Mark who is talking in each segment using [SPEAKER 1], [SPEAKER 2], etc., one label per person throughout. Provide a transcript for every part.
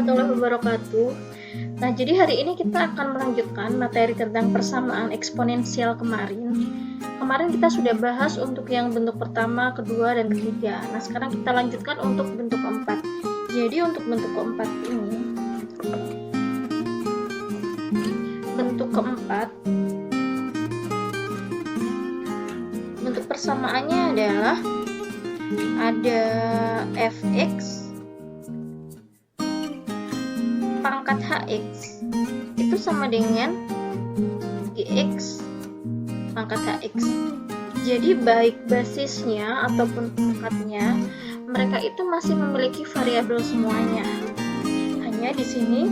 [SPEAKER 1] warahmatullahi wabarakatuh. Nah, jadi hari ini kita akan melanjutkan materi tentang persamaan eksponensial kemarin. Kemarin kita sudah bahas untuk yang bentuk pertama, kedua, dan ketiga. Nah, sekarang kita lanjutkan untuk bentuk keempat. Jadi untuk bentuk keempat ini, bentuk keempat, bentuk persamaannya adalah ada fx pangkat hx itu sama dengan gx pangkat hx. Jadi baik basisnya ataupun pangkatnya mereka itu masih memiliki variabel semuanya. Hanya di sini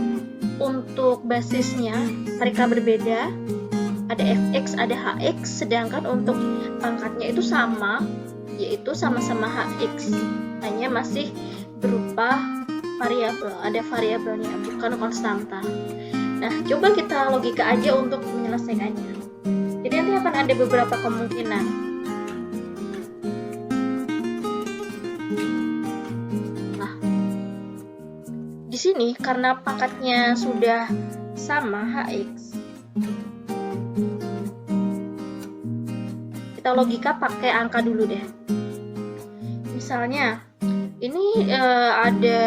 [SPEAKER 1] untuk basisnya mereka berbeda. Ada fx, ada hx, sedangkan untuk pangkatnya itu sama, yaitu sama-sama hx. Hanya masih berupa variabel, ada variabelnya, bukan konstanta. Nah, coba kita logika aja untuk menyelesaikannya. Jadi nanti akan ada beberapa kemungkinan. Nah, di sini karena pangkatnya sudah sama hx, kita logika pakai angka dulu deh. Misalnya ini ada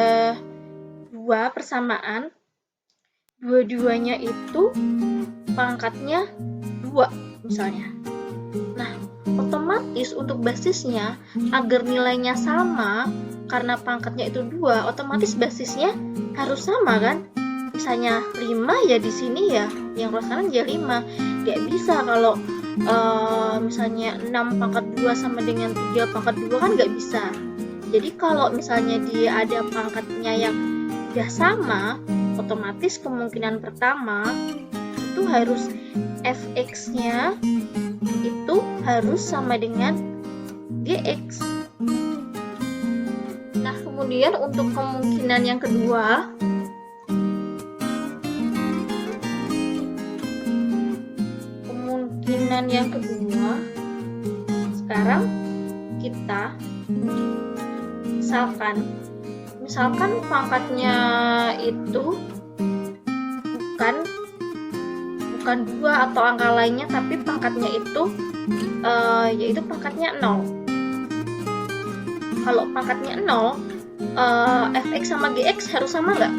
[SPEAKER 1] dua persamaan, dua-duanya itu pangkatnya 2 misalnya. Nah, otomatis untuk basisnya agar nilainya sama, karena pangkatnya itu 2, otomatis basisnya harus sama kan? Misalnya 5 ya di sini ya, yang ruas kanan ya 5. Gak bisa kalau misalnya 6 pangkat 2 sama dengan 3 pangkat 2 kan gak bisa. Jadi kalau misalnya dia ada pangkatnya yang udah sama, otomatis kemungkinan pertama itu harus fx-nya itu harus sama dengan gx. Nah, kemudian untuk kemungkinan yang kedua, sekarang kita misalkan pangkatnya itu bukan 2 atau angka lainnya, tapi pangkatnya itu yaitu pangkatnya 0. Kalau pangkatnya 0, fx sama gx harus sama nggak?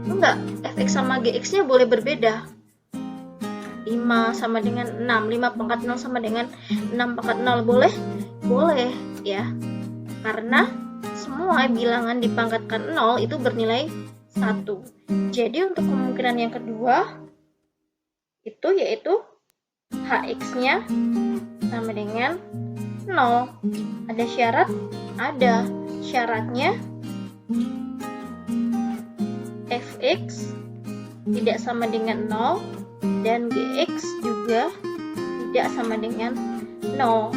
[SPEAKER 1] Enggak, fx sama gx nya boleh berbeda. 5 sama dengan 6, 5 pangkat 0 sama dengan 6 pangkat 0 boleh? Boleh ya, karena semua bilangan dipangkatkan 0 itu bernilai 1. Jadi untuk kemungkinan yang kedua itu yaitu hx-nya sama dengan 0. Ada syarat? Ada. Syaratnya fx tidak sama dengan 0 dan gx juga tidak sama dengan 0.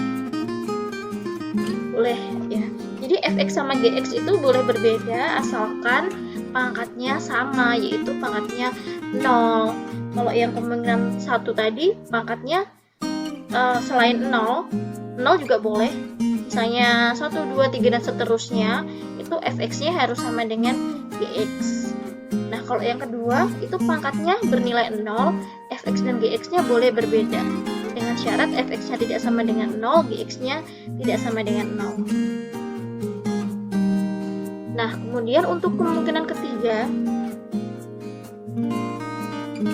[SPEAKER 1] Boleh ya. Jadi fx sama gx itu boleh berbeda asalkan pangkatnya sama, yaitu pangkatnya 0. Kalau yang kemungkinan 1 tadi pangkatnya selain 0 juga boleh. Misalnya 1, 2, 3 dan seterusnya, itu fx-nya harus sama dengan gx. Nah, kalau yang kedua itu pangkatnya bernilai 0, fx dan gx-nya boleh berbeda. Dengan syarat fx-nya tidak sama dengan 0, gx-nya tidak sama dengan 0. Nah, kemudian untuk kemungkinan ketiga,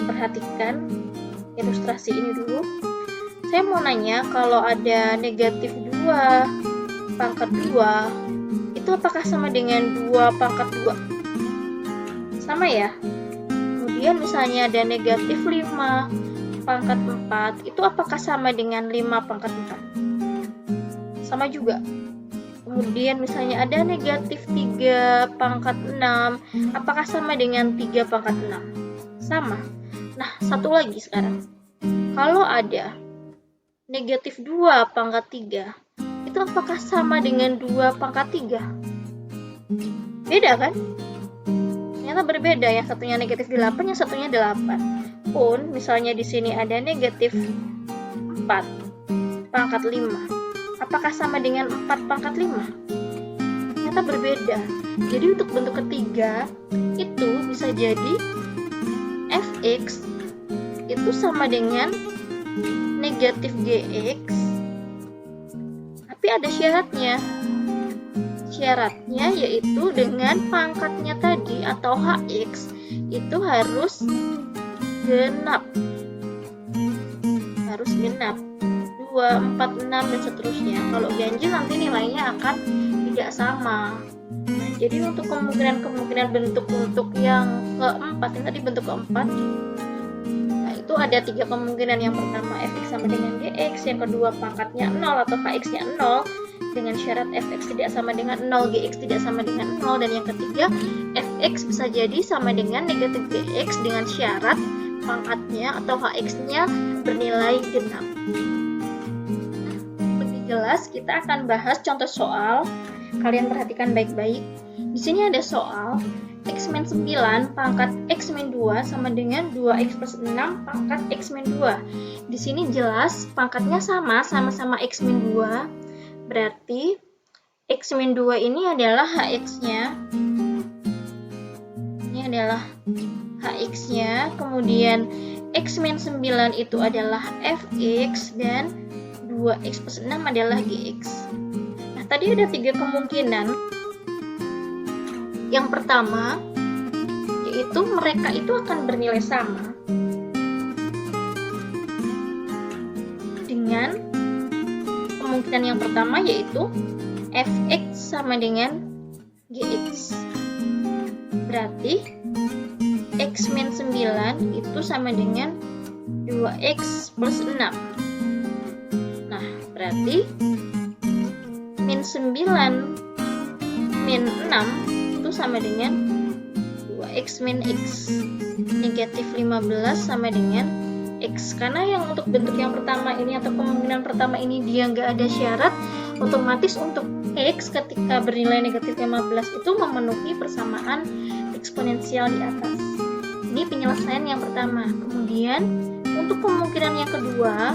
[SPEAKER 1] perhatikan ilustrasi ini dulu. Saya mau nanya, kalau ada negatif 2 pangkat 2, itu apakah sama dengan 2 pangkat 2? Sama ya. Kemudian misalnya ada negatif 5 pangkat 4, itu apakah sama dengan 5 pangkat 4? Sama juga. Kemudian misalnya ada negatif 3 pangkat 6, apakah sama dengan 3 pangkat 6? Sama. Nah, satu lagi sekarang. Kalau ada negatif 2 pangkat 3, itu apakah sama dengan 2 pangkat 3? Beda kan? Ternyata berbeda, yang satunya negatif 8, yang satunya 8. Pun misalnya di sini ada negatif 4 pangkat 5. Apakah sama dengan 4 pangkat 5? Ternyata ternyata berbeda. Jadi untuk bentuk ketiga itu bisa jadi fx itu sama dengan negatif gx, tapi ada syaratnya. Syaratnya yaitu dengan pangkatnya tadi atau hx itu harus genap. 2, 4, 6 dan seterusnya. Kalau ganjil nanti nilainya akan tidak sama. Nah, jadi untuk kemungkinan bentuk yang keempat, ini tadi bentuk keempat. Nah, itu ada 3 kemungkinan. Yang pertama fx sama dengan gx, yang kedua pangkatnya 0 atau hx-nya 0 dengan syarat fx tidak sama dengan 0, gx tidak sama dengan 0, dan yang ketiga fx bisa jadi sama dengan negatif gx dengan syarat pangkatnya atau hx-nya bernilai genap. Lebih jelas kita akan bahas contoh soal. Kalian perhatikan baik-baik. Di sini ada soal x-9 pangkat x-2 sama dengan 2x plus 6 pangkat x-2. Di sini jelas pangkatnya sama-sama x-2. Berarti x-2 ini adalah hx-nya. Ini adalah hx-nya. Kemudian x-9 itu adalah fx dan 2x plus 6 adalah gx. Nah, tadi ada 3 kemungkinan. Yang pertama yaitu mereka itu akan bernilai sama dengan kemungkinan yang pertama yaitu fx sama dengan gx. Berarti x-9 itu sama dengan 2x plus 6. Nah, berarti min 9 min 6 itu sama dengan 2x min x. Negatif 15 sama dengan x. Karena yang untuk bentuk yang pertama ini atau kemungkinan pertama ini dia nggak ada syarat, otomatis untuk x ketika bernilai negatif 15 itu memenuhi persamaan eksponensial di atas. Ini penyelesaian yang pertama. Kemudian untuk kemungkinan yang kedua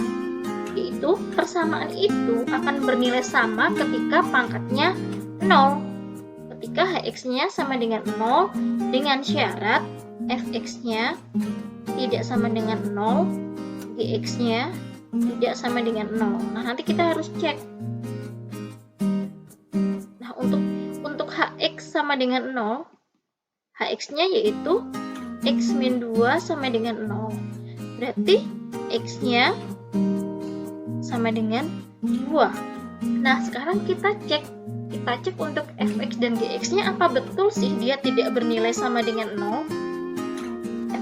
[SPEAKER 1] yaitu persamaan itu akan bernilai sama ketika pangkatnya 0. Ketika hx-nya sama dengan 0 dengan syarat fx-nya tidak sama dengan 0, gx-nya tidak sama dengan 0. Nah, nanti kita harus cek. Nah, untuk hx sama dengan 0, hx-nya yaitu x-2 sama dengan 0. Berarti x-nya sama dengan 2. Nah, sekarang kita cek untuk fx dan gx-nya apa betul sih dia tidak bernilai sama dengan 0?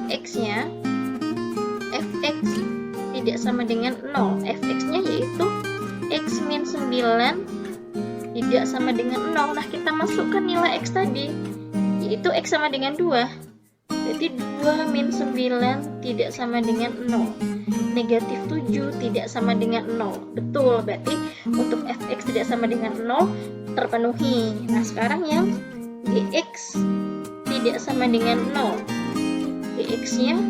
[SPEAKER 1] Fx-nya fx tidak sama dengan 0. Fx-nya yaitu x-9 tidak sama dengan 0. Nah, kita masukkan nilai x tadi yaitu x sama dengan 2. Berarti 2 min 9 tidak sama dengan 0. Negatif 7 tidak sama dengan 0. Betul, berarti untuk fx tidak sama dengan 0 terpenuhi. Nah, sekarang yang gx tidak sama dengan 0. Gx-nya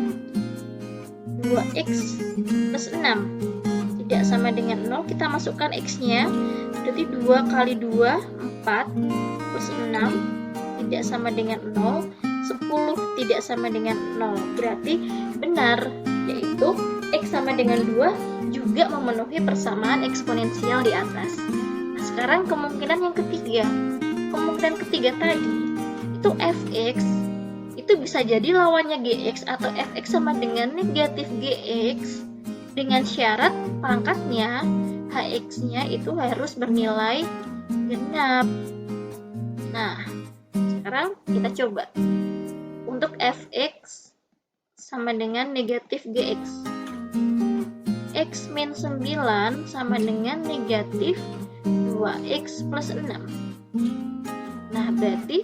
[SPEAKER 1] 2x plus 6 tidak sama dengan 0. Kita masukkan x-nya. Berarti 2 kali 2, 4 plus 6 tidak sama dengan 0. 10 tidak sama dengan 0. Berarti benar, yaitu x sama dengan 2 juga memenuhi persamaan eksponensial di atas. Nah, sekarang kemungkinan yang ketiga. Kemungkinan ketiga tadi itu fx itu bisa jadi lawannya gx atau fx sama dengan negatif gx dengan syarat pangkatnya hx-nya itu harus bernilai genap. Nah, sekarang kita coba. Untuk fx sama dengan negatif gx. X min 9 sama dengan negatif 2x plus 6. Nah, berarti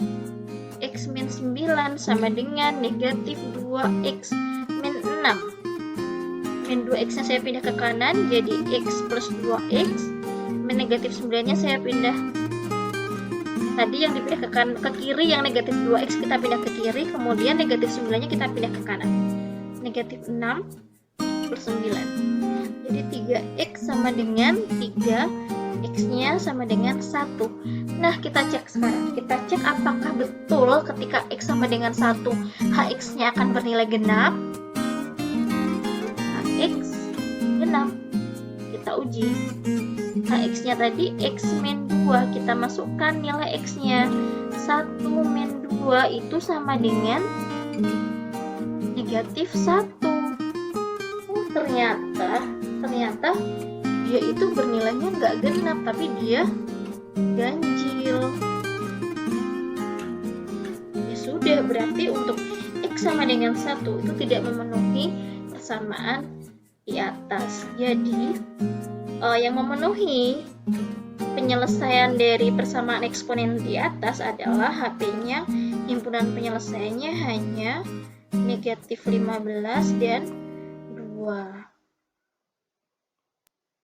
[SPEAKER 1] x min 9 sama dengan negatif 2x min 6. Min 2x nya saya pindah ke kanan jadi x plus 2x. Min negatif 9 nya saya pindah. Tadi yang dipindah ke kiri yang negatif 2x kita pindah ke kiri, kemudian negatif 9 nya kita pindah ke kanan. Negatif 6 plus 9. Jadi 3x sama dengan 3, x nya sama dengan 1. Nah, kita cek sekarang. Kita cek apakah betul ketika X sama dengan 1, HX-nya akan bernilai genap. HX genap. Kita uji. HX-nya tadi X min 2. Kita masukkan nilai X-nya. 1 min 2 itu sama dengan negatif 1. Oh, ternyata dia itu bernilainya nggak genap, tapi dia ganjil. Ya sudah, berarti untuk X sama dengan 1 itu tidak memenuhi persamaan di atas. Jadi yang memenuhi penyelesaian dari persamaan eksponen di atas adalah HP-nya, himpunan penyelesaiannya hanya negatif 15 dan 2.